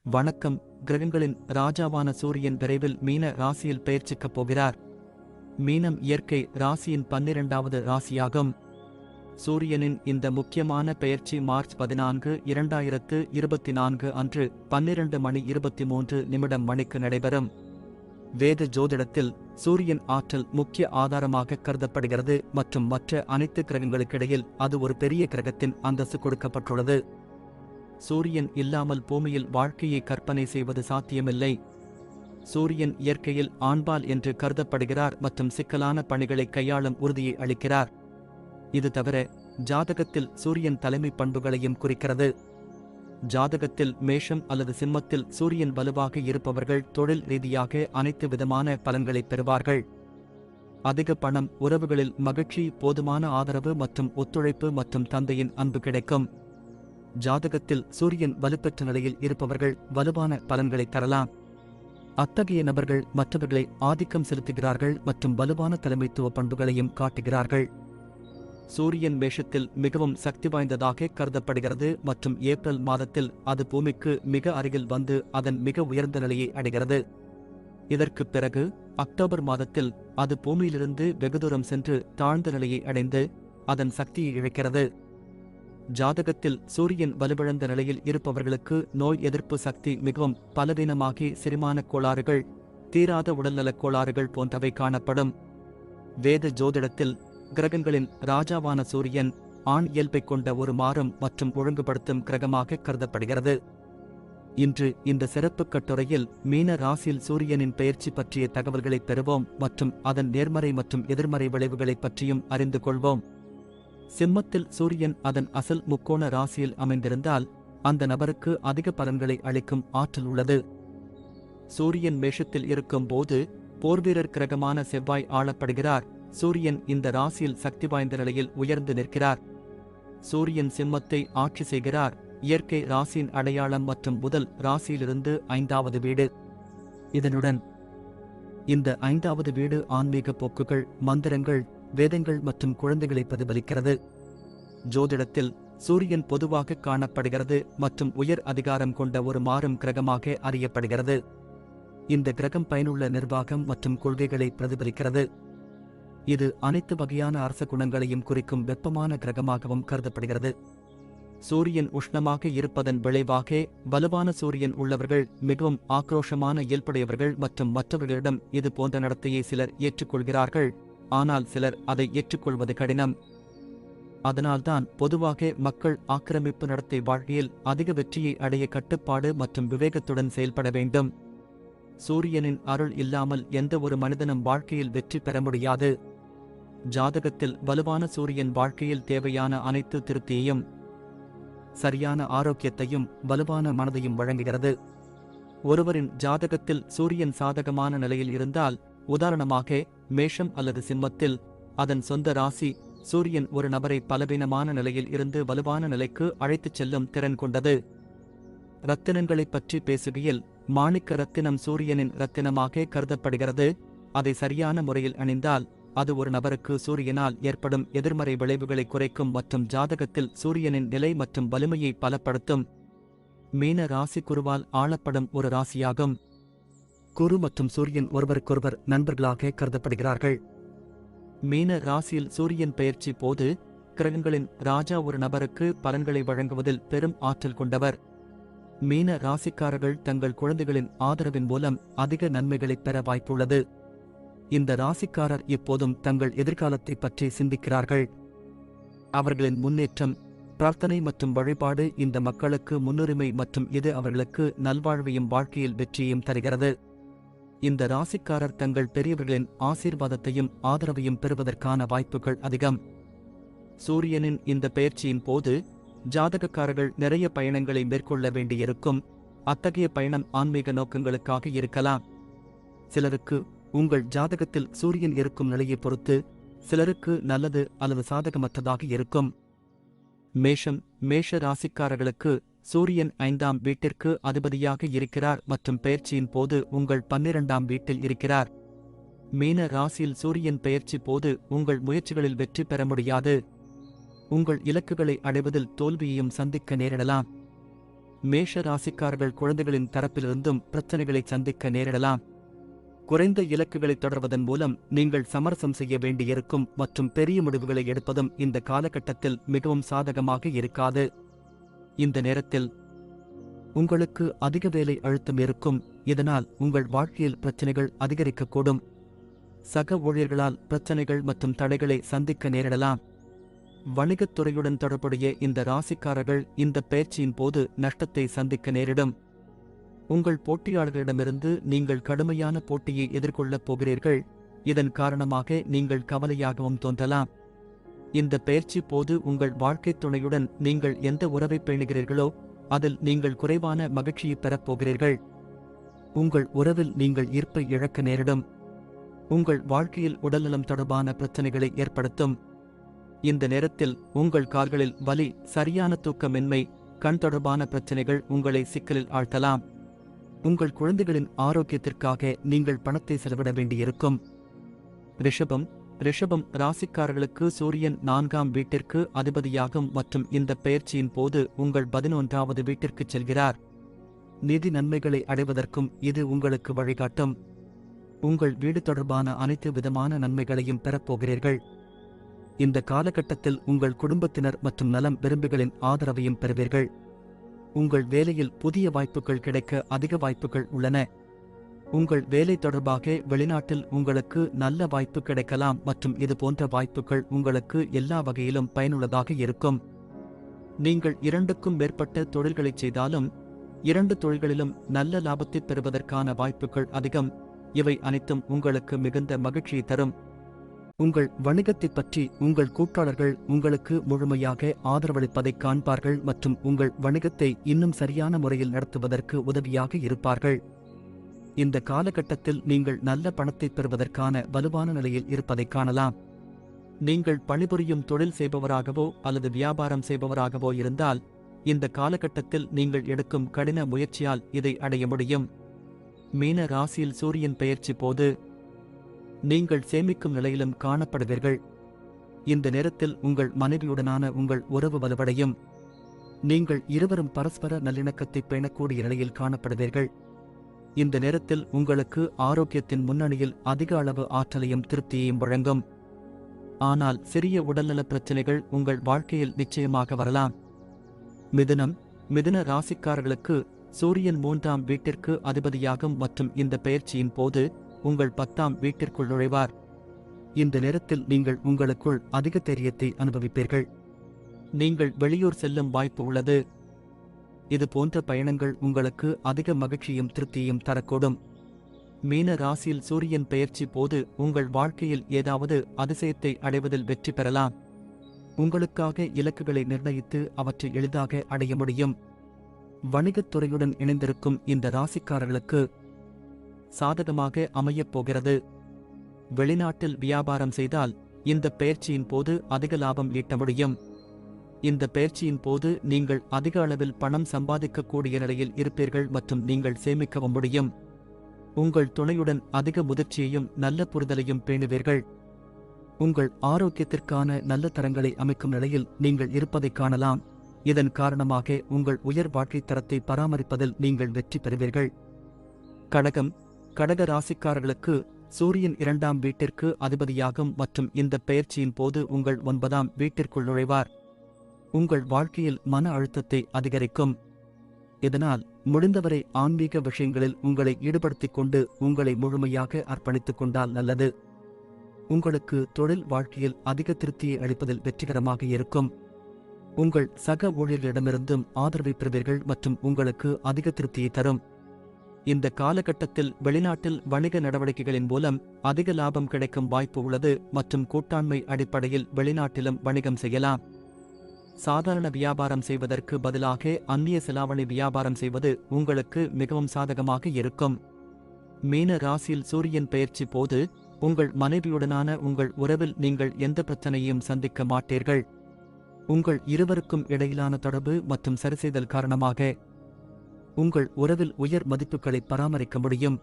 வணக்கம். கிரகங்களின் ராஜாவான சூரியன் விரைவில் மீன ராசியில் பெயர்ச்சிக்கப் போகிறார். மீனம் இயற்கை ராசியின் 12வது ராசியாகும். சூரியனின் இந்த முக்கியமான பெயர்ச்சி மார்ச் 14, 2024 அன்று 12:23 மணிக்கு நடைபெறும். வேத ஜோதிடத்தில் சூரியன் ஆற்றல் முக்கிய ஆதாரமாக கருதப்படுகிறது மற்றும் மற்ற அனைத்து கிரகங்களுக்கிடையில் அது ஒரு பெரிய கிரகத்தின் அந்தஸ்து கொடுக்கப்பட்டுள்ளது. சூரியன் இல்லாமல் பூமியில் வாழ்க்கையை கற்பனை செய்வது சாத்தியமில்லை. சூரியன் இயற்கையில் ஆண்பால் என்று கருதப்படுகிறார் மற்றும் சிக்கலான பணிகளை கையாளும் உறுதியை அளிக்கிறார். இது தவிர ஜாதகத்தில் சூரியன் தலைமை பண்புகளையும் குறிக்கிறது. ஜாதகத்தில் மேஷம் அல்லது சிம்மத்தில் சூரியன் வலுவாக இருப்பவர்கள் தொழில் ரீதியாக அனைத்து விதமான பலன்களை பெறுவார்கள். அதிக பணம், உறவுகளில் மகிழ்ச்சி, போதுமான ஆதரவு மற்றும் ஒத்துழைப்பு மற்றும் தந்தையின் அன்பு கிடைக்கும். ஜாதகத்தில் சூரியன் வலுப்பெற்ற நிலையில் இருப்பவர்கள் வலுவான பலன்களை தரலாம். அத்தகைய நபர்கள் மற்றவர்களை ஆதிக்கம் செலுத்துகிறார்கள் மற்றும் வலுவான தலைமைத்துவ பண்புகளையும் காட்டுகிறார்கள். சூரியன் மேஷத்தில் மிகவும் சக்தி வாய்ந்ததாக கருதப்படுகிறது மற்றும் ஏப்ரல் மாதத்தில் அது பூமிக்கு மிக அருகில் வந்து அதன் மிக உயர்ந்த நிலையை அடைகிறது. இதற்குப் பிறகு அக்டோபர் மாதத்தில் அது பூமியிலிருந்து வெகுதூரம் சென்று தாழ்ந்த நிலையை அடைந்து அதன் சக்தியை இழக்கிறது. ஜாதகத்தில் சூரியன் வலுவிழந்த நிலையில் இருப்பவர்களுக்கு நோய் எதிர்ப்பு சக்தி மிகவும் பலவீனமாகி செரிமானக் கோளாறுகள், தீராத உடல்நலக் கோளாறுகள் போன்றவை காணப்படும். வேத ஜோதிடத்தில் கிரகங்களின் ராஜாவான சூரியன் ஆண் இயல்பைக் கொண்ட ஒரு மாறும் மற்றும் ஒழுங்குபடுத்தும் கிரகமாக கருதப்படுகிறது. இன்று இந்த சிறப்பு கட்டுரையில் மீன ராசியில் சூரியனின் பெயர்ச்சி பற்றிய தகவல்களை பெறுவோம் மற்றும் அதன் நேர்மறை மற்றும் எதிர்மறை விளைவுகளைப் பற்றியும் அறிந்து கொள்வோம். சிம்மத்தில் சூரியன் அதன் அசல் முக்கோண ராசியில் அமைந்திருந்தால் அந்த நபருக்கு அதிக பலன்களை அளிக்கும் ஆற்றல் உள்ளது. சூரியன் மேஷத்தில் இருக்கும் போது போர்வீரர் கிரகமான செவ்வாய் ஆளப்படுகிறார். சூரியன் இந்த ராசியில் சக்தி வாய்ந்த நிலையில் உயர்ந்து நிற்கிறார். சூரியன் சிம்மத்தை ஆட்சி செய்கிறார். இயற்கை ராசியின் அடையாளம் மற்றும் முதல் ராசியிலிருந்து 5வது வீடு. இதனுடன் இந்த 5வது வீடு ஆன்மீக போக்குகள், மந்திரங்கள், வேதங்கள் மற்றும் குழந்தைகளை பிரதிபலிக்கிறது. ஜோதிடத்தில் சூரியன் பொதுவாக காணப்படுகிறது மற்றும் உயர் அதிகாரம் கொண்ட ஒரு மாறும் கிரகமாக அறியப்படுகிறது. இந்த கிரகம் பயனுள்ள நிர்வாகம் மற்றும் கொள்கைகளை பிரதிபலிக்கிறது. இது அனைத்து வகையான அரச குணங்களையும் குறிக்கும் வெப்பமான கிரகமாகவும் கருதப்படுகிறது. சூரியன் உஷ்ணமாக இருப்பதன் விளைவாக வலுவான சூரியன் உள்ளவர்கள் மிகவும் ஆக்ரோஷமான இயல்புடையவர்கள் மற்றும் மற்றவர்களிடம் இது போன்ற நடத்தையை சிலர் ஏற்றுக்கொள்கிறார்கள். ஆனால் சிலர் அதை ஏற்றுக்கொள்வது கடினம். அதனால்தான் பொதுவாக மக்கள் ஆக்கிரமிப்பு நடத்தை வாழ்க்கையில் அதிக வெற்றியை அடைய கட்டுப்பாடு மற்றும் விவேகத்துடன் செயல்பட வேண்டும். சூரியனின் அருள் இல்லாமல் எந்த ஒரு மனிதனும் வாழ்க்கையில் வெற்றி பெற முடியாது. ஜாதகத்தில் வலுவான சூரியன் வாழ்க்கையில் தேவையான அனைத்து திருப்தியையும், சரியான ஆரோக்கியத்தையும், வலுவான மனதையும் வழங்குகிறது. ஒருவரின் ஜாதகத்தில் சூரியன் சாதகமான நிலையில் இருந்தால், உதாரணமாக மேஷம் அல்லது சிம்மத்தில் அதன் சொந்த ராசி, சூரியன் ஒரு நபரை பலவீனமான நிலையில் இருந்து வலுவான நிலைக்கு அழைத்துச் செல்லும் திறன் கொண்டது. இரத்தினங்களைப் பற்றி பேசுகையில் மாணிக்க இரத்தினம் சூரியனின் இரத்தினமாக கருதப்படுகிறது. அதை சரியான முறையில் அணிந்தால் அது ஒரு நபருக்கு சூரியனால் ஏற்படும் எதிர்மறை விளைவுகளை குறைக்கும் மற்றும் ஜாதகத்தில் சூரியனின் நிலை மற்றும் வலிமையை பலப்படுத்தும். மீன ராசி குருவால் ஆளப்படும் ஒரு ராசியாகும். குரு மற்றும் சூரியன் ஒருவருக்கொருவர் நண்பர்களாக கருதப்படுகிறார்கள். மீன ராசியில் சூரியன் பெயர்ச்சி போது கிரகங்களின் ராஜா ஒரு நபருக்கு பலன்களை வழங்குவதில் பெரும் ஆற்றல் கொண்டவர். மீன ராசிக்காரர்கள் தங்கள் குழந்தைகளின் ஆதரவின் மூலம் அதிக நன்மைகளை பெற வாய்ப்புள்ளது. இந்த ராசிக்காரர் எப்போதும் தங்கள் எதிர்காலத்தை பற்றி சிந்திக்கிறார்கள். அவர்களின் முன்னேற்றம், பிரார்த்தனை மற்றும் வழிபாடு இந்த மக்களுக்கு முன்னுரிமை மற்றும் இது அவர்களுக்கு நல்வாழ்வையும் வாழ்க்கையில் வெற்றியையும் தருகிறது. இந்த ராசிக்காரர் தங்கள் பெரியவர்களின் ஆசீர்வாதத்தையும் ஆதரவையும் பெறுவதற்கான வாய்ப்புகள் அதிகம். சூரியனின் இந்த பெயர்ச்சியின் போது ஜாதகக்காரர்கள் நிறைய பயணங்களை மேற்கொள்ள வேண்டியிருக்கும். அத்தகைய பயணம் ஆன்மீக நோக்கங்களுக்காக இருக்கலாம். சிலருக்கு உங்கள் ஜாதகத்தில் சூரியன் இருக்கும் நிலையை பொறுத்து சிலருக்கு நல்லது அல்லது சாதகமற்றதாக இருக்கும். மேஷ ராசிக்காரர்களுக்கு சூரியன் 5ஆம் வீட்டிற்கு அதிபதியாக இருக்கிறார் மற்றும் பெயர்ச்சியின் போது உங்கள் 12ஆம் வீட்டில் இருக்கிறார். மீன ராசியில் சூரியன் பெயர்ச்சி போது உங்கள் முயற்சிகளில் வெற்றி பெற முடியாது. உங்கள் இலக்குகளை அடைவதில் தோல்வியையும் சந்திக்க நேரிடலாம். மேஷ ராசிக்காரர்கள் குழந்தைகளின் தரப்பிலிருந்தும் பிரச்சனைகளை சந்திக்க நேரிடலாம். குறைந்த இலக்குகளை தொடர்வதன் மூலம் நீங்கள் சமரசம் செய்ய வேண்டியிருக்கும் மற்றும் பெரிய முடிவுகளை எடுப்பதும் இந்த காலகட்டத்தில் மிகவும் சாதகமாக இருக்காது. இந்த நேரத்தில் உங்களுக்கு அதிக வேலை அழுத்தம் இருக்கும். இதனால் உங்கள் வாழ்க்கையில் பிரச்சனைகள் அதிகரிக்கக்கூடும். சக ஊழியர்களால் பிரச்சனைகள் மற்றும் தடைகளை சந்திக்க நேரிடலாம். வணிகத் துறையுடன் தொடர்புடைய இந்த ராசிக்காரர்கள் இந்த பயிற்சியின் போது நஷ்டத்தை சந்திக்க நேரிடும். உங்கள் போட்டியாளர்களிடமிருந்து நீங்கள் கடுமையான போட்டியை எதிர்கொள்ளப் போகிறீர்கள். இதன் காரணமாக நீங்கள் கவலையாகவும் தோன்றலாம். இந்த பயிற்சி போது உங்கள் வாழ்க்கைத் துணையுடன் நீங்கள் எந்த உறவை பேணுகிறீர்களோ அதில் நீங்கள் குறைவான மகிழ்ச்சியை பெறப் போகிறீர்கள். உங்கள் உறவில் நீங்கள் ஈர்ப்பை இழக்க நேரிடும். உங்கள் வாழ்க்கையில் உடல்நலம் தொடர்பான பிரச்சனைகளை ஏற்படுத்தும். இந்த நேரத்தில் உங்கள் கால்களில் வலி, சரியான தூக்கமின்மை, கண் தொடர்பான பிரச்சனைகள் உங்களை சிக்கலில் ஆழ்த்தலாம். உங்கள் குழந்தைகளின் ஆரோக்கியத்திற்காக நீங்கள் பணத்தை செலவிட வேண்டியிருக்கும். ரிஷபம் ராசிக்காரர்களுக்கு சூரியன் 4ஆம் வீட்டிற்கு அதிபதியாகும் மற்றும் இந்த பெயர்ச்சியின் போது உங்கள் 11வது வீட்டிற்குச் செல்கிறார். நிதி நன்மைகளை அடைவதற்கும் இது உங்களுக்கு வழிகாட்டும். உங்கள் வீடு தொடர்பான அனைத்து விதமான நன்மைகளையும் பெறப்போகிறீர்கள். இந்த காலகட்டத்தில் உங்கள் குடும்பத்தினர் மற்றும் நலம் விரும்பிகளின் ஆதரவையும் பெறுவீர்கள். உங்கள் வேலையில் புதிய வாய்ப்புகள் கிடைக்க அதிக வாய்ப்புகள் உள்ளன. உங்கள் வேலை தொடர்பாக வெளிநாட்டில் உங்களுக்கு நல்ல வாய்ப்பு கிடைக்கலாம் மற்றும் இது போன்ற வாய்ப்புகள் உங்களுக்கு எல்லா வகையிலும் பயனுள்ளதாக இருக்கும். நீங்கள் 2க்கும் மேற்பட்ட தொழில்களை செய்தாலும் 2 தொழில்களிலும் நல்ல லாபத்தை பெறுவதற்கான வாய்ப்புகள் அதிகம். இவை அனைத்தும் உங்களுக்கு மிகுந்த மகிழ்ச்சியை தரும். உங்கள் வணிகத்தைப் பற்றி உங்கள் கூட்டாளர்கள் உங்களுக்கு முழுமையாக ஆதரவளிப்பதைக் காண்பார்கள் மற்றும் உங்கள் வணிகத்தை இன்னும் சரியான முறையில் நடத்துவதற்கு உதவியாக இருப்பார்கள். இந்த காலகட்டத்தில் நீங்கள் நல்ல பணத்தை பெறுவதற்கான வலுவான நிலையில் இருப்பதைக் காணலாம். நீங்கள் பணிபுரியும் தொழில் செய்பவராகவோ அல்லது வியாபாரம் செய்பவராகவோ இருந்தால் இந்த காலகட்டத்தில் நீங்கள் எடுக்கும் கடின முயற்சியால் இதை அடைய முடியும். மீன ராசியில் சூரியன் பெயர்ச்சி போது நீங்கள் சேமிக்கும் நிலையிலும் காணப்படுவீர்கள். இந்த நேரத்தில் உங்கள் மனைவியுடனான உங்கள் உறவு வலுவடையும். நீங்கள் இருவரும் பரஸ்பர நல்லிணக்கத்தை பேணக்கூடிய நிலையில் காணப்படுவீர்கள். இந்த நேரத்தில் உங்களுக்கு ஆரோக்கியத்தின் முன்னணியில் அதிக அளவு ஆற்றலையும் திருப்தியையும் வழங்கும். ஆனால் சிறிய உடல்நல பிரச்சனைகள் உங்கள் வாழ்க்கையில் நிச்சயமாக வரலாம். மிதுன ராசிக்காரர்களுக்கு சூரியன் 3ஆம் வீட்டிற்கு அதிபதியாகும் மற்றும் இந்த பெயர்ச்சியின் போது உங்கள் 10ஆம் வீட்டிற்குள் நுழைவார். இந்த நேரத்தில் நீங்கள் உங்களுக்குள் அதிக தைரியத்தை அனுபவிப்பீர்கள். நீங்கள் வெளியூர் செல்லும் வாய்ப்பு உள்ளது. இது போன்ற பயணங்கள் உங்களுக்கு அதிக மகிழ்ச்சியும் திருப்தியையும் தரக்கூடும். மீன ராசியில் சூரியன் பெயர்ச்சி போது உங்கள் வாழ்க்கையில் ஏதாவது அதிசயத்தை அடைவதில் வெற்றி பெறலாம். உங்களுக்காக இலக்குகளை நிர்ணயித்து அவற்றை எளிதாக அடைய முடியும். வணிகத் துறையுடன் இணைந்திருக்கும் இந்த ராசிக்காரர்களுக்கு சாதகமாக அமையப் போகிறது. வெளிநாட்டில் வியாபாரம் செய்தால் இந்த பெயர்ச்சியின் போது அதிக லாபம் ஈட்ட முடியும். இந்த பெயர்ச்சியின் போது நீங்கள் அதிக அளவில் பணம் சம்பாதிக்கக்கூடிய நிலையில் இருப்பீர்கள் மற்றும் நீங்கள் சேமிக்கவும் முடியும். உங்கள் துணையுடன் அதிக முதிர்ச்சியையும் நல்ல புரிதலையும் பேணுவீர்கள். உங்கள் ஆரோக்கியத்திற்கான நல்ல தரங்களை அமைக்கும் நிலையில் நீங்கள் இருப்பதைக் காணலாம். இதன் காரணமாக உங்கள் உயர் வாழ்க்கைத் தரத்தை பராமரிப்பதில் நீங்கள் வெற்றி பெறுவீர்கள். கடக ராசிக்காரர்களுக்கு சூரியன் 2ஆம் வீட்டிற்கு அதிபதியாகும் மற்றும் இந்த பெயர்ச்சியின் போது உங்கள் 9ஆம் வீட்டிற்குள் நுழைவார். உங்கள் வாழ்க்கையில் மன அழுத்தத்தை அதிகரிக்கும். இதனால் முடிந்தவரை ஆன்மீக விஷயங்களில் உங்களை ஈடுபடுத்திக் கொண்டு உங்களை முழுமையாக அர்ப்பணித்துக் கொண்டால் நல்லது. உங்களுக்கு தொழில் வாழ்க்கையில் அதிக திருப்தியை அளிப்பதில் வெற்றிகரமாக இருக்கும். உங்கள் சக ஊழியர்களிடமிருந்தும் ஆதரவை பெறுவீர்கள் மற்றும் உங்களுக்கு அதிக திருப்தியை தரும். இந்த காலகட்டத்தில் வெளிநாட்டில் வணிக நடவடிக்கைகளின் மூலம் அதிக லாபம் கிடைக்கும் வாய்ப்பு உள்ளது மற்றும் கூட்டாண்மை அடிப்படையில் வெளிநாட்டிலும் வணிகம் செய்யலாம். சாதாரண வியாபாரம் செய்வதற்கு பதிலாக அந்நிய செலாவணி வியாபாரம் செய்வது உங்களுக்கு மிகவும் சாதகமாக இருக்கும். மீன ராசியில் சூரியன் பெயர்ச்சி போது உங்கள் மனைவியுடனான உங்கள் உறவில் நீங்கள் எந்த பிரச்சனையையும் சந்திக்க மாட்டீர்கள். உங்கள் இருவருக்கும் இடையிலான தொடர்பு மற்றும் சரிசெய்தல் காரணமாக உங்கள் உறவில் உயர் மதிப்புகளை பராமரிக்க முடியும்.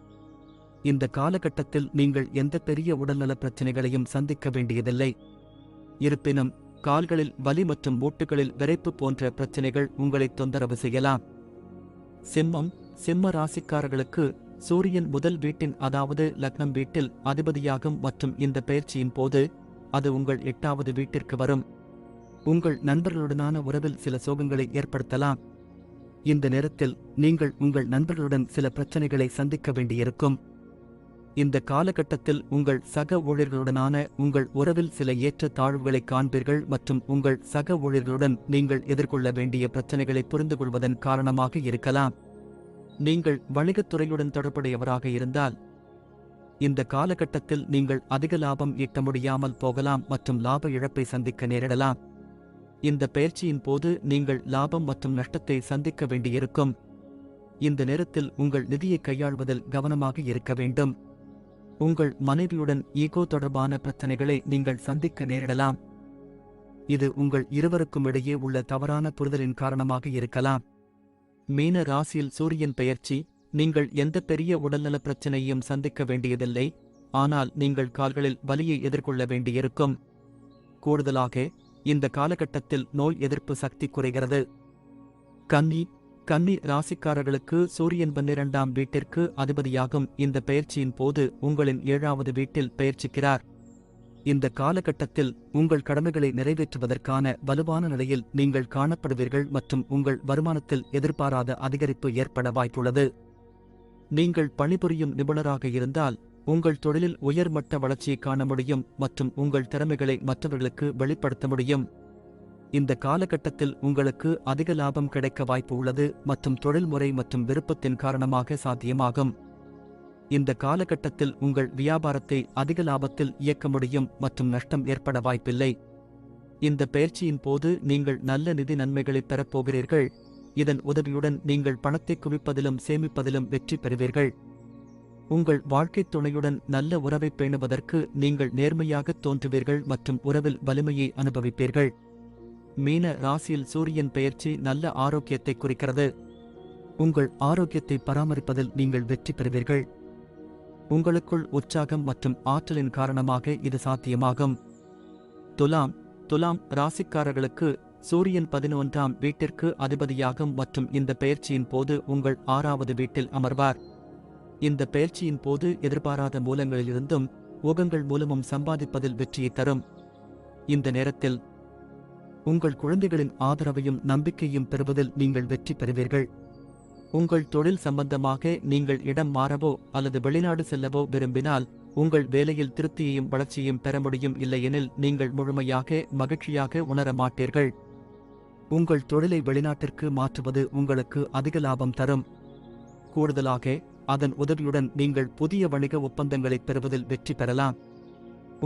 இந்த காலகட்டத்தில் நீங்கள் எந்த பெரிய உடல்நல பிரச்சனைகளையும் சந்திக்க வேண்டியதில்லை. இருப்பினும் கால்களில் வலி மற்றும் மூட்டுகளில் விரைப்பு போன்ற பிரச்சனைகள் உங்களை தொந்தரவு செய்யலாம். சிம்மம். சிம்ம ராசிக்காரர்களுக்கு சூரியன் முதல் வீட்டின் அதாவது லக்னம் வீட்டில் அதிபதியாகும் மற்றும் இந்த பெயர்ச்சியின் போது அது உங்கள் 8வது வீட்டிற்கு வரும். உங்கள் நண்பர்களுடனான உறவில் சில சோகங்களை ஏற்படுத்தலாம். இந்த நேரத்தில் நீங்கள் உங்கள் நண்பர்களுடன் சில பிரச்சனைகளை சந்திக்க வேண்டியிருக்கும். இந்த காலகட்டத்தில் உங்கள் சக ஊழியர்களுடனான உங்கள் உறவில் சில ஏற்ற தாழ்வுகளை காண்பீர்கள் மற்றும் உங்கள் சக ஊழியர்களுடன் நீங்கள் எதிர்கொள்ள வேண்டிய பிரச்சனைகளை புரிந்துகொள்வதன் காரணமாக இருக்கலாம். நீங்கள் வணிகத்துறையுடன் தொடர்புடையவராக இருந்தால் இந்த காலகட்டத்தில் நீங்கள் அதிக லாபம் ஈட்ட முடியாமல் போகலாம் மற்றும் லாப இழப்பை சந்திக்க நேரிடலாம். இந்த பெயர்ச்சியின் போது நீங்கள் லாபம் மற்றும் நஷ்டத்தை சந்திக்க வேண்டியிருக்கும். இந்த நேரத்தில் உங்கள் நிதியை கையாள்வதில் கவனமாக இருக்க வேண்டும். உங்கள் மனைவியுடன் ஈகோ தொடர்பான பிரச்சனைகளை நீங்கள் சந்திக்க நேரிடலாம். இது உங்கள் இருவருக்கும் இடையே உள்ள தவறான புரிதலின் காரணமாக இருக்கலாம். மீன ராசியில் சூரியன் பெயர்ச்சி. நீங்கள் எந்த பெரிய உடல்நல பிரச்சனையும் சந்திக்க வேண்டியதில்லை, ஆனால் நீங்கள் கால்களில் வலியை எதிர்கொள்ள வேண்டியிருக்கும். கூடுதலாக இந்த காலகட்டத்தில் நோய் எதிர்ப்பு சக்தி குறைகிறது. கன்னி. கன்னி ராசிக்காரர்களுக்கு சூரியன் 12ஆம் வீட்டிற்கு அதிபதியாகும் இந்த பெயர்ச்சியின் போது உங்களின் 7வது வீட்டில் பெயர்ச்சிக்கிறார். இந்த காலகட்டத்தில் உங்கள் கடமைகளை நிறைவேற்றுவதற்கான வலுவான நிலையில் நீங்கள் காணப்படுவீர்கள் மற்றும் உங்கள் வருமானத்தில் எதிர்பாராத அதிகரிப்பு ஏற்பட வாய்ப்புள்ளது. நீங்கள் பணிபுரியும் நிபுணராக இருந்தால் உங்கள் தொழிலில் உயர்மட்ட வளர்ச்சியை காண முடியும் மற்றும் உங்கள் திறமைகளை மற்றவர்களுக்கு வெளிப்படுத்த முடியும். இந்த காலகட்டத்தில் உங்களுக்கு அதிக லாபம் கிடைக்க வாய்ப்பு உள்ளது மற்றும் தொழில்முறை மற்றும் விருப்பத்தின் காரணமாக சாத்தியமாகும். இந்த காலகட்டத்தில் உங்கள் வியாபாரத்தை அதிக லாபத்தில் இயக்க முடியும் மற்றும் நஷ்டம் ஏற்பட வாய்ப்பில்லை. இந்த பெயர்ச்சியின் போது நீங்கள் நல்ல நிதி நன்மைகளை பெறப்போகிறீர்கள். இதன் உதவியுடன் நீங்கள் பணத்தை குவிப்பதிலும் சேமிப்பதிலும் வெற்றி பெறுவீர்கள். உங்கள் வாழ்க்கைத் துணையுடன் நல்ல உறவை பேணுவதற்கு நீங்கள் நேர்மையாக தோன்றுவீர்கள் மற்றும் உறவில் வலிமையை அனுபவிப்பீர்கள். மீன ராசியில் சூரியன் பெயர்ச்சி நல்ல ஆரோக்கியத்தை குறிக்கிறது. உங்கள் ஆரோக்கியத்தை பராமரிப்பதில் நீங்கள் வெற்றி பெறுவீர்கள். உங்களுக்குள் உற்சாகம் மற்றும் ஆற்றலின் காரணமாக இது சாத்தியமாகும். துலாம். துலாம் ராசிக்காரர்களுக்கு சூரியன் 11ஆம் வீட்டிற்கு அதிபதியாகும் மற்றும் இந்த பெயர்ச்சியின் போது உங்கள் 6வது வீட்டில் அமர்வார். இந்த பெயர்ச்சியின் போது எதிர்பாராத மூலங்களிலிருந்தும் ஊகங்கள் மூலமும் சம்பாதிப்பதில் வெற்றியை தரும். இந்த நேரத்தில் உங்கள் குழந்தைகளின் ஆதரவையும் நம்பிக்கையும் பெறுவதில் நீங்கள் வெற்றி பெறுவீர்கள். உங்கள் தொழில் சம்பந்தமாக நீங்கள் இடம் மாறவோ அல்லது வெளிநாடு செல்லவோ விரும்பினால் உங்கள் வேலையில் திருப்தியையும் வளர்ச்சியையும் பெற முடியும். இல்லையெனில் நீங்கள் முழுமையாக மகிழ்ச்சியாக உணர மாட்டீர்கள். உங்கள் தொழிலை வெளிநாட்டிற்கு மாற்றுவது உங்களுக்கு அதிக லாபம் தரும். கூடுதலாக அதன் உதவியுடன் நீங்கள் புதிய வணிக ஒப்பந்தங்களை பெறுவதில் வெற்றி பெறலாம்.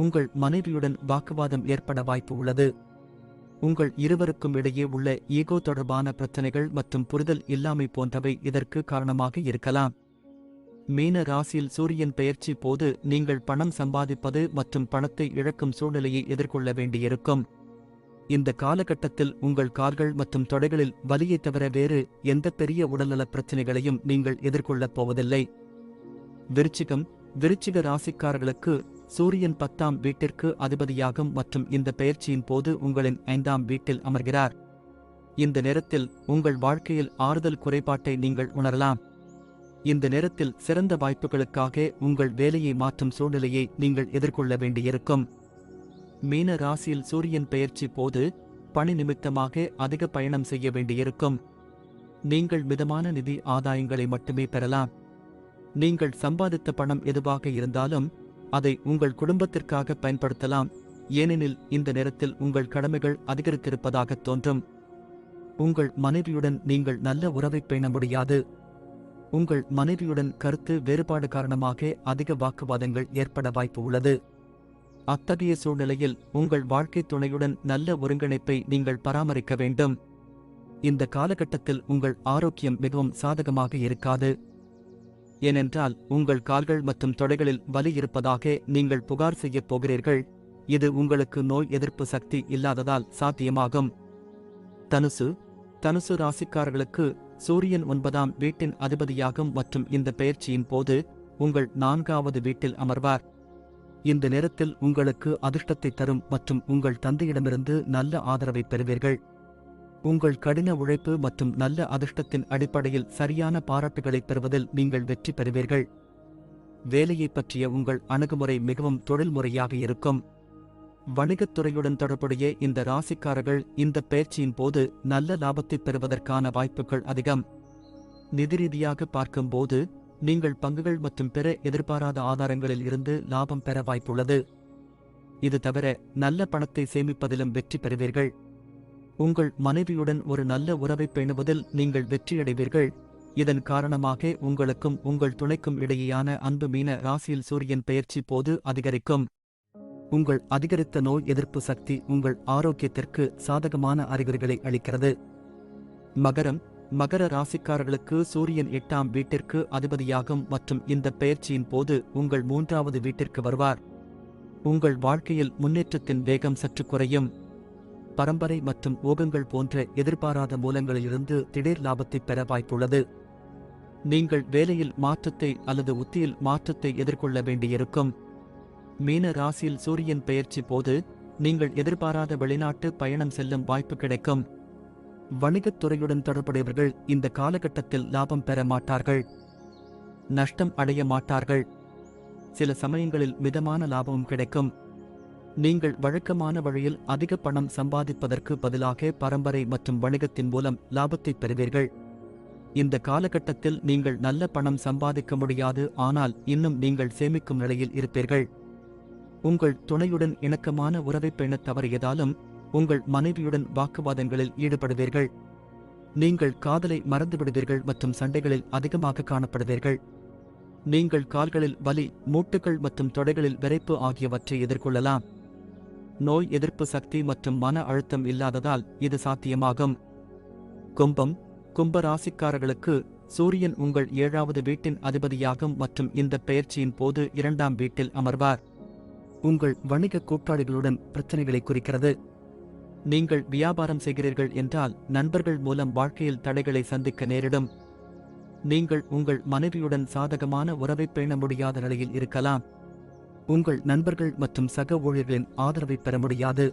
உங்கள் மனைவியுடன் வாக்குவாதம் ஏற்பட வாய்ப்பு உள்ளது. உங்கள் இருவருக்கும் இடையே உள்ள ஈகோ தொடர்பான பிரச்சனைகள் மற்றும் புரிதல் இல்லாமை போன்றவை இதற்கு காரணமாக இருக்கலாம். மீன ராசியில் சூரியன் பெயர்ச்சி போது நீங்கள் பணம் சம்பாதிப்பது மற்றும் பணத்தை இழக்கும் சூழ்நிலையை எதிர்கொள்ள வேண்டியிருக்கும். இந்த காலகட்டத்தில் உங்கள் கால்கள் மற்றும் தொடைகளில் வலியை தவிர வேறு எந்த பெரிய உடல்நல பிரச்சனைகளையும் நீங்கள் எதிர்கொள்ளப் போவதில்லை. விருச்சிகம். விருச்சிக ராசிக்காரர்களுக்கு சூரியன் 10ஆம் வீட்டிற்கு அதிபதியாகும் மற்றும் இந்த பெயர்ச்சியின் போது உங்களின் 5ஆம் வீட்டில் அமர்கிறார். இந்த நேரத்தில் உங்கள் வாழ்க்கையில் ஆறுதல் குறைபாட்டை நீங்கள் உணரலாம். இந்த நேரத்தில் சிறந்த வாய்ப்புகளுக்காக உங்கள் வேலையை மாற்றும் சூழ்நிலையை நீங்கள் எதிர்கொள்ள வேண்டியிருக்கும். மீன ராசியில் சூரியன் பெயர்ச்சி போது பணி நிமித்தமாக அதிக பயணம் செய்ய வேண்டியிருக்கும். நீங்கள் மிதமான நிதி ஆதாயங்களை மட்டுமே பெறலாம். நீங்கள் சம்பாதித்த பணம் எதுவாக இருந்தாலும் அதை உங்கள் குடும்பத்திற்காக பயன்படுத்தலாம், ஏனெனில் இந்த நேரத்தில் உங்கள் கடமைகள் அதிகரித்திருப்பதாக தோன்றும். உங்கள் மனைவியுடன் நீங்கள் நல்ல உறவை பேண முடியாது. உங்கள் மனைவியுடன் கருத்து வேறுபாடு காரணமாக அதிக வாக்குவாதங்கள் ஏற்பட வாய்ப்பு உள்ளது. அத்தகைய சூழ்நிலையில் உங்கள் வாழ்க்கைத் துணையுடன் நல்ல ஒருங்கிணைப்பை நீங்கள் பராமரிக்க வேண்டும். இந்த காலகட்டத்தில் உங்கள் ஆரோக்கியம் மிகவும் சாதகமாக இருக்காது. ஏனென்றால் உங்கள் கால்கள் மற்றும் தொடைகளில் வலி இருப்பதாக நீங்கள் புகார் செய்யப் போகிறீர்கள். இது உங்களுக்கு நோய் எதிர்ப்பு சக்தி இல்லாததால் சாத்தியமாகும். தனுசு. தனுசு ராசிக்காரர்களுக்கு சூரியன் 9ஆம் வீட்டின் அதிபதியாகும் மற்றும் இந்த பெயர்ச்சியின் போது உங்கள் 4வது வீட்டில் அமர்வார். இந்த நேரத்தில் உங்களுக்கு அதிர்ஷ்டத்தை தரும் மற்றும் உங்கள் தந்தையிடமிருந்து நல்ல ஆதரவை பெறுவீர்கள். உங்கள் கடின உழைப்பு மற்றும் நல்ல அதிர்ஷ்டத்தின் அடிப்படையில் சரியான பாராட்டுகளைப் பெறுவதில் நீங்கள் வெற்றி பெறுவீர்கள். வேலையைப் பற்றிய உங்கள் அணுகுமுறை மிகவும் தொழில்முறையாக இருக்கும். வணிகத் துறையுடன் தொடர்புடைய இந்த ராசிக்காரர்கள் இந்த பயிற்சியின் போது நல்ல லாபத்தைப் பெறுவதற்கான வாய்ப்புகள் அதிகம். நிதி ரீதியாக பார்க்கும்போது நீங்கள் பங்குகள் மற்றும் பிற எதிர்பாராத ஆதாரங்களில் இருந்து லாபம் பெற வாய்ப்புள்ளது. இது தவிர நல்ல பணத்தை சேமிப்பதிலும் வெற்றி பெறுவீர்கள். உங்கள் மனைவியுடன் ஒரு நல்ல உறவை பேணுவதில் நீங்கள் வெற்றியடைவீர்கள். இதன் காரணமாக உங்களுக்கும் உங்கள் துணைக்கும் இடையேயான அன்பு. மீன ராசியில் சூரியன் பெயர்ச்சி போது அதிகரிக்கும். உங்கள் அதிகரித்த நோய் எதிர்ப்பு சக்தி உங்கள் ஆரோக்கியத்திற்கு சாதகமான அறிகுறிகளை அளிக்கிறது. மகர ராசிக்காரர்களுக்கு சூரியன் 8ஆம் வீட்டிற்கு அதிபதியாகும் மற்றும் இந்த பெயர்ச்சியின் போது உங்கள் 3வது வீட்டிற்கு வருவார். உங்கள் வாழ்க்கையில் முன்னேற்றத்தின் வேகம் சற்று குறையும். பரம்பரை மற்றும் ஓகங்கள் போன்ற எதிர்பாராத மூலங்களிலிருந்து திடீர் லாபத்தை பெற வாய்ப்புள்ளது. நீங்கள் வேலையில் மாற்றத்தை அல்லது உத்தியில் மாற்றத்தை எதிர்கொள்ள வேண்டியிருக்கும். மீன ராசியில் சூரியன் பெயர்ச்சி போது நீங்கள் எதிர்பாராத வெளிநாட்டு பயணம் செல்லும் வாய்ப்பு கிடைக்கும். வணிகத் துறையுடன் தொடர்புடையவர்கள் இந்த காலகட்டத்தில் லாபம் பெற மாட்டார்கள். நஷ்டம் அடைய மாட்டார்கள். சில சமயங்களில் மிதமான லாபமும் கிடைக்கும். நீங்கள் வழக்கமான வழியில் அதிக பணம் சம்பாதிப்பதற்கு பதிலாக பரம்பரை மற்றும் வணிகத்தின் மூலம் லாபத்தை பெறுவீர்கள். இந்த காலகட்டத்தில் நீங்கள் நல்ல பணம் சம்பாதிக்க முடியாது, ஆனால் இன்னும் நீங்கள் சேமிக்கும் நிலையில் இருப்பீர்கள். உங்கள் துணையுடன் இணக்கமான உறவை பேணத் தவறியதாலும் உங்கள் மனைவியுடன் வாக்குவாதங்களில் ஈடுபடுவீர்கள். நீங்கள் காதலை மறந்துவிடுவீர்கள் மற்றும் சண்டைகளில் அதிகமாக காணப்படுவீர்கள். நீங்கள் கால்களில் வலி, மூட்டுகள் மற்றும் தொடைகளில் விரைப்பு ஆகியவற்றை எதிர்கொள்ளலாம். நோய் எதிர்ப்பு சக்தி மற்றும் மன அழுத்தம் இல்லாததால் இது சாத்தியமாகும். கும்ப ராசிக்காரர்களுக்கு சூரியன் உங்கள் 7வது வீட்டின் அதிபதியாகும் மற்றும் இந்த பெயர்ச்சியின் போது 2ஆம் வீட்டில் அமர்வார். உங்கள் வணிக கூட்டாளிகளுடன் பிரச்சனைகளை குறிக்கிறது. நீங்கள் வியாபாரம் செய்கிறீர்கள் என்றால் நண்பர்கள் மூலம் வாழ்க்கையில் தடைகளை சந்திக்க நேரிடும். நீங்கள் உங்கள் மனைவியுடன் சாதகமான உறவை பேண முடியாத நிலையில் இருக்கலாம். உங்கள் நண்பர்கள் மற்றும் சக ஊழியர்களின் ஆதரவை பெற முடியாது.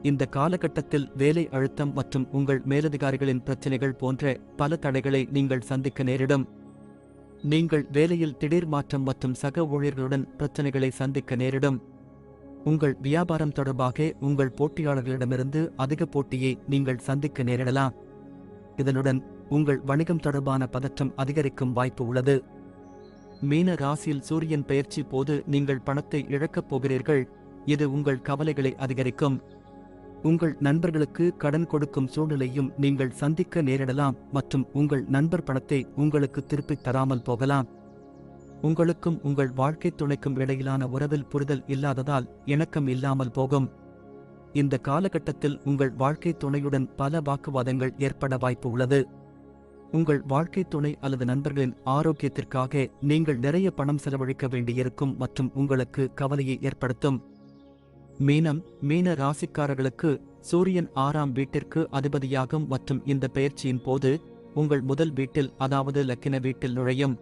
இந்த காலகட்டத்தில் வேலை அழுத்தம் மற்றும் உங்கள் மேலதிகாரிகளின் பிரச்சினைகள் போன்ற பல தடைகளை நீங்கள் சந்திக்க நேரிடும். நீங்கள் வேலையில் திடீர் மாற்றம் மற்றும் சக ஊழியர்களுடன் பிரச்சினைகளை சந்திக்க நேரிடும். உங்கள் வியாபாரம் தொடர்பாக உங்கள் போட்டியாளர்களிடமிருந்து அதிக போட்டியை நீங்கள் சந்திக்க நேரிடலாம். இதனுடன் உங்கள் வணிகம் தொடர்பான பதற்றம் அதிகரிக்கும் வாய்ப்பு உள்ளது. மீன ராசியில் சூரியன் பெயர்ச்சி போது நீங்கள் பணத்தை இழக்கப் போகிறீர்கள். இது உங்கள் கவலைகளை அதிகரிக்கும். உங்கள் நண்பர்களுக்கு கடன் கொடுக்கும் சூழ்நிலையும் நீங்கள் சந்திக்க நேரிடலாம் மற்றும் உங்கள் நண்பர் பணத்தை உங்களுக்கு திருப்பித் தராமல் போகலாம். உங்களுக்கும் உங்கள் வாழ்க்கை துணைக்கும் இடையிலான உறவில் புரிதல் இல்லாததால் இணக்கம் இல்லாமல் போகும். இந்த காலகட்டத்தில் உங்கள் வாழ்க்கை துணையுடன் பல வாக்குவாதங்கள் ஏற்பட வாய்ப்பு உள்ளது. உங்கள் வாழ்க்கை துணை அல்லது நண்பர்களின் ஆரோக்கியத்திற்காக நீங்கள் நிறைய பணம் செலவழிக்க வேண்டியிருக்கும் மற்றும் உங்களுக்கு கவலையை ஏற்படுத்தும். மீன ராசிக்காரர்களுக்கு சூரியன் 6ஆம் வீட்டிற்கு அதிபதியாகும் மற்றும் இந்த பெயர்ச்சியின் போது உங்கள் முதல் வீட்டில், அதாவது லக்கின வீட்டில் நுழையும்.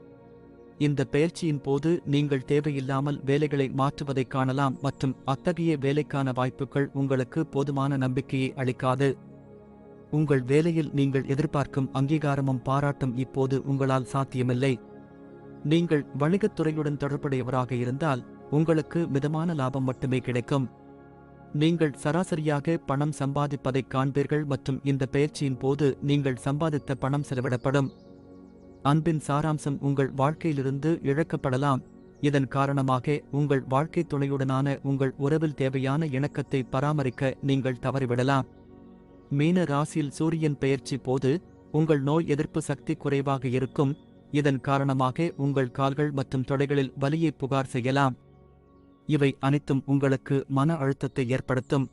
இந்த பெயர்ச்சியின் போது நீங்கள் தேவையில்லாமல் வேலைகளை மாற்றுவதை காணலாம் மற்றும் அத்தகைய வேலைக்கான வாய்ப்புகள் உங்களுக்கு போதுமான நம்பிக்கையை அளிக்காது. உங்கள் வேலையில் நீங்கள் எதிர்பார்க்கும் அங்கீகாரமும் பாராட்டும் இப்போது உங்களால் சாத்தியமில்லை. நீங்கள் வணிகத் துறையுடன் தொடர்புடையவராக இருந்தால் உங்களுக்கு மிதமான லாபம் மட்டுமே கிடைக்கும். நீங்கள் சராசரியாக பணம் சம்பாதிப்பதைக் காண்பீர்கள் மற்றும் இந்த பெயர்ச்சியின் போது நீங்கள் சம்பாதித்த பணம் செலவிடப்படும். அன்பின் சாராம்சம் உங்கள் வாழ்க்கையிலிருந்து இழக்கப்படலாம். இதன் காரணமாக உங்கள் வாழ்க்கை துணையுடனான உங்கள் உறவில் தேவையான இணக்கத்தை பராமரிக்க நீங்கள் தவறிவிடலாம். மீன ராசியில் சூரியன் பெயர்ச்சி போது உங்கள் நோய் எதிர்ப்பு சக்தி குறைவாக இருக்கும். இதன் காரணமாக உங்கள் கால்கள் மற்றும் தொடைகளில் வலியை புகார் செய்யலாம். இவை அனைத்தும் உங்களுக்கு மன அழுத்தத்தை ஏற்படுத்தும்.